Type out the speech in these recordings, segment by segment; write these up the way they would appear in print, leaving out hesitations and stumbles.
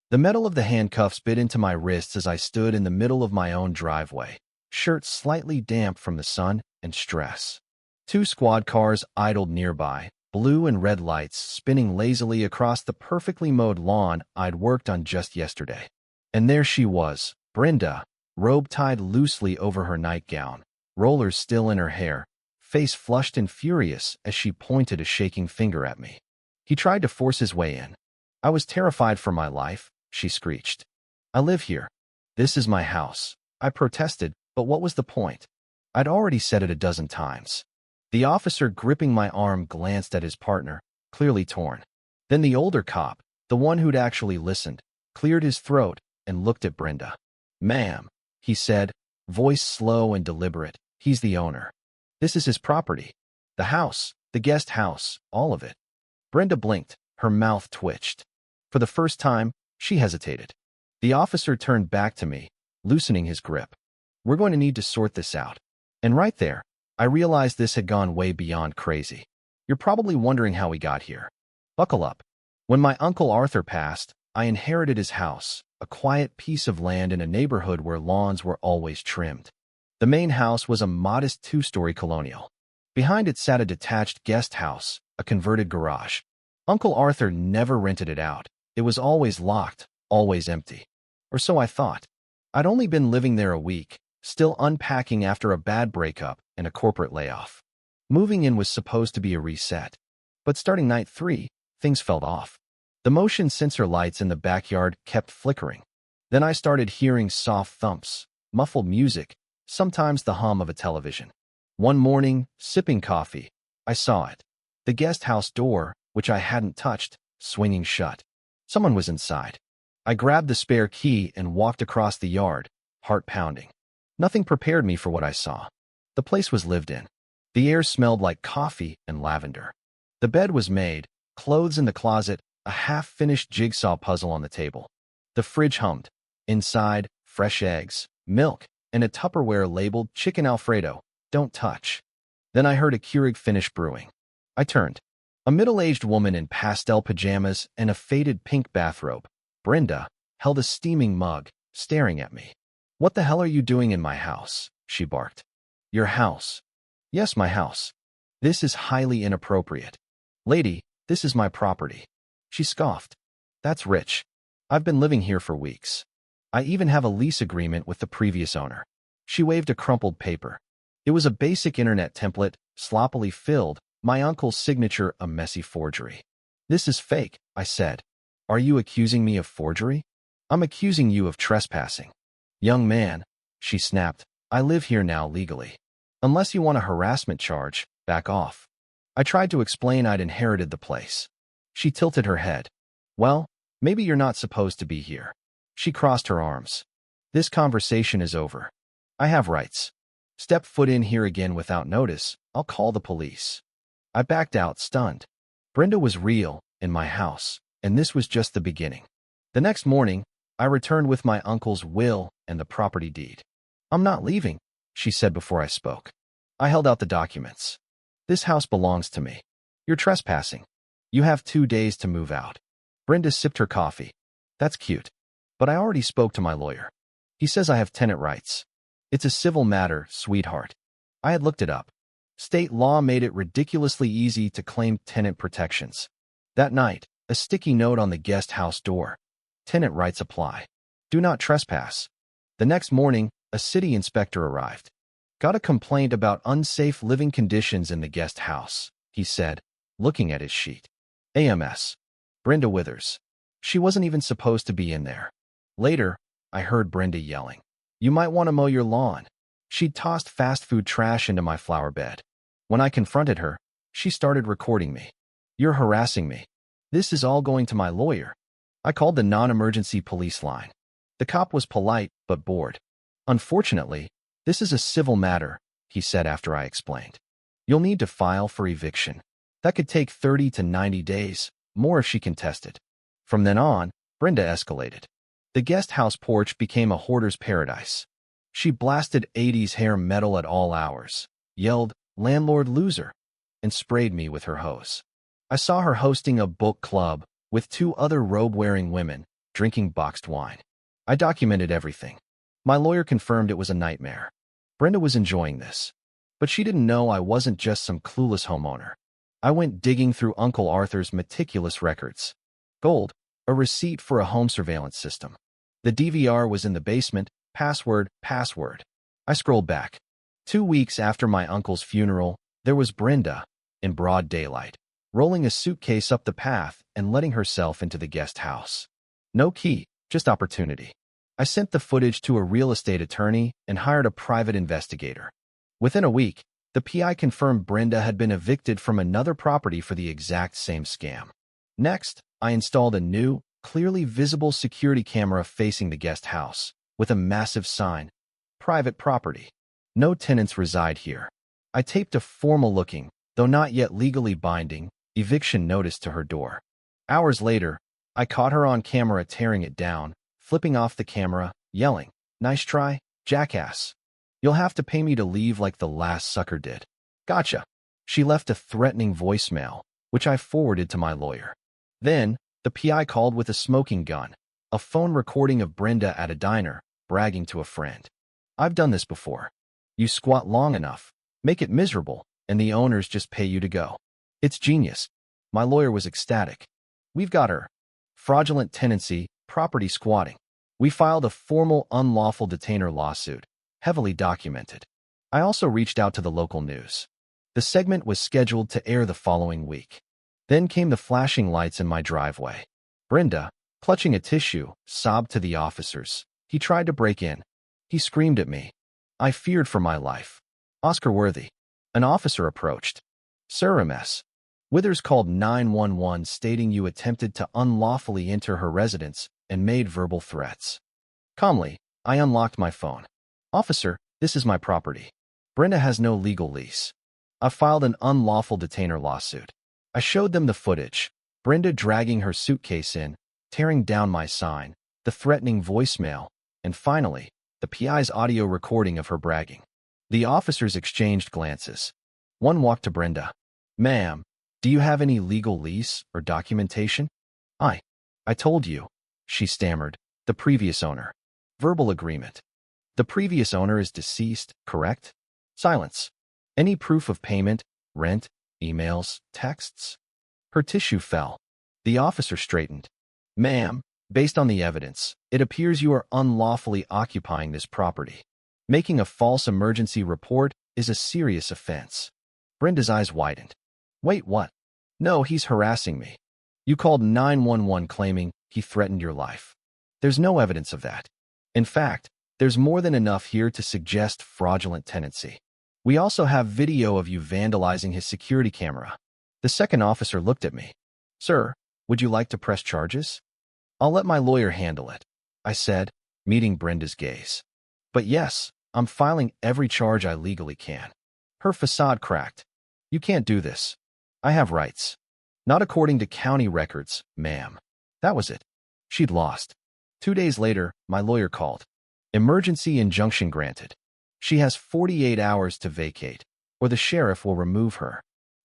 The metal of the handcuffs bit into my wrists as I stood in the middle of my own driveway, shirt slightly damp from the sun and stress. Two squad cars idled nearby, blue and red lights spinning lazily across the perfectly mowed lawn I'd worked on just yesterday. And there she was, Brenda, robe tied loosely over her nightgown, rollers still in her hair, face flushed and furious as she pointed a shaking finger at me. He tried to force his way in. I was terrified for my life, she screeched. I live here. This is my house. I protested, but what was the point? I'd already said it a dozen times. The officer gripping my arm glanced at his partner, clearly torn. Then the older cop, the one who'd actually listened, cleared his throat and looked at Brenda. Ma'am, he said, voice slow and deliberate, he's the owner. This is his property. The house, the guest house, all of it. Brenda blinked, her mouth twitched. For the first time, she hesitated. The officer turned back to me, loosening his grip. We're going to need to sort this out. And right there, I realized this had gone way beyond crazy. You're probably wondering how we got here. Buckle up. When my Uncle Arthur passed, I inherited his house, a quiet piece of land in a neighborhood where lawns were always trimmed. The main house was a modest two-story colonial. Behind it sat a detached guest house, a converted garage. Uncle Arthur never rented it out. It was always locked, always empty. Or so I thought. I'd only been living there a week, still unpacking after a bad breakup and a corporate layoff. Moving in was supposed to be a reset. But starting night 3, things felt off. The motion sensor lights in the backyard kept flickering. Then I started hearing soft thumps, muffled music, sometimes the hum of a television. One morning, sipping coffee, I saw it. The guest house door, which I hadn't touched, swinging shut. Someone was inside. I grabbed the spare key and walked across the yard, heart pounding. Nothing prepared me for what I saw. The place was lived in. The air smelled like coffee and lavender. The bed was made, clothes in the closet, a half-finished jigsaw puzzle on the table. The fridge hummed. Inside, fresh eggs, milk, and a Tupperware labeled Chicken Alfredo, don't touch. Then I heard a Keurig finish brewing. I turned. A middle-aged woman in pastel pajamas and a faded pink bathrobe, Brenda, held a steaming mug, staring at me. What the hell are you doing in my house? She barked. Your house. Yes, my house. This is highly inappropriate. Lady, this is my property. She scoffed. That's rich. I've been living here for weeks. I even have a lease agreement with the previous owner. She waved a crumpled paper. It was a basic internet template, sloppily filled, my uncle's signature a messy forgery. This is fake, I said. Are you accusing me of forgery? I'm accusing you of trespassing. Young man, she snapped, I live here now legally. Unless you want a harassment charge, back off. I tried to explain I'd inherited the place. She tilted her head. Well, maybe you're not supposed to be here. She crossed her arms. This conversation is over. I have rights. Step foot in here again without notice, I'll call the police. I backed out, stunned. Brenda was real, in my house, and this was just the beginning. The next morning, I returned with my uncle's will and the property deed. I'm not leaving, she said before I spoke. I held out the documents. This house belongs to me. You're trespassing. You have 2 days to move out. Brenda sipped her coffee. That's cute. But I already spoke to my lawyer. He says I have tenant rights. It's a civil matter, sweetheart. I had looked it up. State law made it ridiculously easy to claim tenant protections. That night, a sticky note on the guest house door. Tenant rights apply. Do not trespass. The next morning, a city inspector arrived. Got a complaint about unsafe living conditions in the guest house, he said, looking at his sheet. AMS. Brenda Withers. She wasn't even supposed to be in there. Later, I heard Brenda yelling. You might want to mow your lawn. She'd tossed fast food trash into my flower bed. When I confronted her, she started recording me. You're harassing me. This is all going to my lawyer. I called the non-emergency police line. The cop was polite, but bored. Unfortunately, this is a civil matter, he said after I explained. You'll need to file for eviction. That could take 30 to 90 days, more if she contested. From then on, Brenda escalated. The guest house porch became a hoarder's paradise. She blasted 80s hair metal at all hours, yelled, "Landlord loser," and sprayed me with her hose. I saw her hosting a book club with 2 other robe-wearing women, drinking boxed wine. I documented everything. My lawyer confirmed it was a nightmare. Brenda was enjoying this. But she didn't know I wasn't just some clueless homeowner. I went digging through Uncle Arthur's meticulous records. Gold, a receipt for a home surveillance system. The DVR was in the basement, password. I scrolled back. 2 weeks after my uncle's funeral, there was Brenda, in broad daylight, rolling a suitcase up the path and letting herself into the guest house. No key, just opportunity. I sent the footage to a real estate attorney and hired a private investigator. Within a week, the PI confirmed Brenda had been evicted from another property for the exact same scam. Next, I installed a new, clearly visible security camera facing the guest house, with a massive sign, "Private property. No tenants reside here." I taped a formal-looking, though not yet legally binding, eviction notice to her door. Hours later, I caught her on camera tearing it down, flipping off the camera, yelling, "Nice try, jackass. You'll have to pay me to leave like the last sucker did." Gotcha. She left a threatening voicemail, which I forwarded to my lawyer. Then, the PI called with a smoking gun, a phone recording of Brenda at a diner, bragging to a friend. "I've done this before. You squat long enough, make it miserable, and the owners just pay you to go. It's genius." My lawyer was ecstatic. "We've got her. Fraudulent tenancy, property squatting." We filed a formal unlawful detainer lawsuit, heavily documented. I also reached out to the local news. The segment was scheduled to air the following week. Then came the flashing lights in my driveway. Brenda, clutching a tissue, sobbed to the officers. "He tried to break in. He screamed at me. I feared for my life." Oscar Worthy. An officer approached. "Sir MS. Withers called 911 stating you attempted to unlawfully enter her residence and made verbal threats." Calmly, I unlocked my phone. "Officer, this is my property. Brenda has no legal lease. I filed an unlawful detainer lawsuit." I showed them the footage. Brenda dragging her suitcase in, tearing down my sign, the threatening voicemail, and finally, the PI's audio recording of her bragging. The officers exchanged glances. One walked to Brenda. "Ma'am, do you have any legal lease or documentation?" I told you," she stammered, "the previous owner. Verbal agreement. The previous owner is deceased, correct?" Silence. "Any proof of payment, rent, emails, texts?" Her tissue fell. The officer straightened. "Ma'am, based on the evidence, it appears you are unlawfully occupying this property. Making a false emergency report is a serious offense." Brenda's eyes widened. "Wait, what?" "No, he's harassing me. You called 911 claiming he threatened your life. There's no evidence of that. In fact, there's more than enough here to suggest fraudulent tenancy. We also have video of you vandalizing his security camera." The second officer looked at me. "Sir, would you like to press charges?" "I'll let my lawyer handle it," I said, meeting Brenda's gaze. "But yes, I'm filing every charge I legally can." Her facade cracked. "You can't do this. I have rights." "Not according to county records, ma'am." That was it. She'd lost. 2 days later, my lawyer called. Emergency injunction granted. She has 48 hours to vacate, or the sheriff will remove her.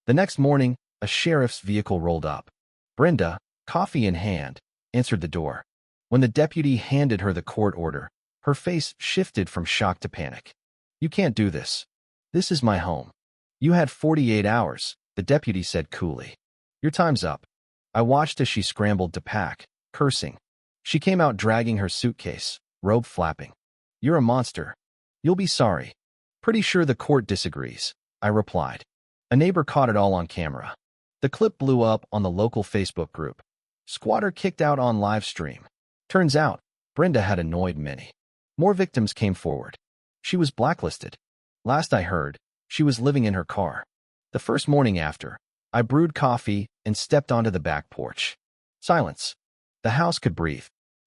The next morning, a sheriff's vehicle rolled up. Brenda, coffee in hand, answered the door. When the deputy handed her the court order, her face shifted from shock to panic. "You can't do this. This is my home." "You had 48 hours, the deputy said coolly. "Your time's up." I watched as she scrambled to pack, cursing. She came out dragging her suitcase, robe flapping. "You're a monster. You'll be sorry." "Pretty sure the court disagrees," I replied. A neighbor caught it all on camera. The clip blew up on the local Facebook group. "Squatter kicked out on live stream." Turns out, Brenda had annoyed many. More victims came forward. She was blacklisted. Last I heard, she was living in her car. The first morning after, I brewed coffee and stepped onto the back porch. Silence. The house could breathe.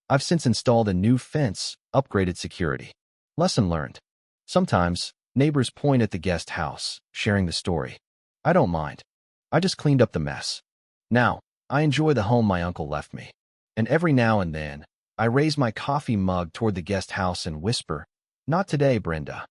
I've since installed a new fence, upgraded security. Lesson learned. Sometimes, neighbors point at the guest house, sharing the story. I don't mind. I just cleaned up the mess. Now, I enjoy the home my uncle left me. And every now and then, I raise my coffee mug toward the guest house and whisper, "Not today, Brenda."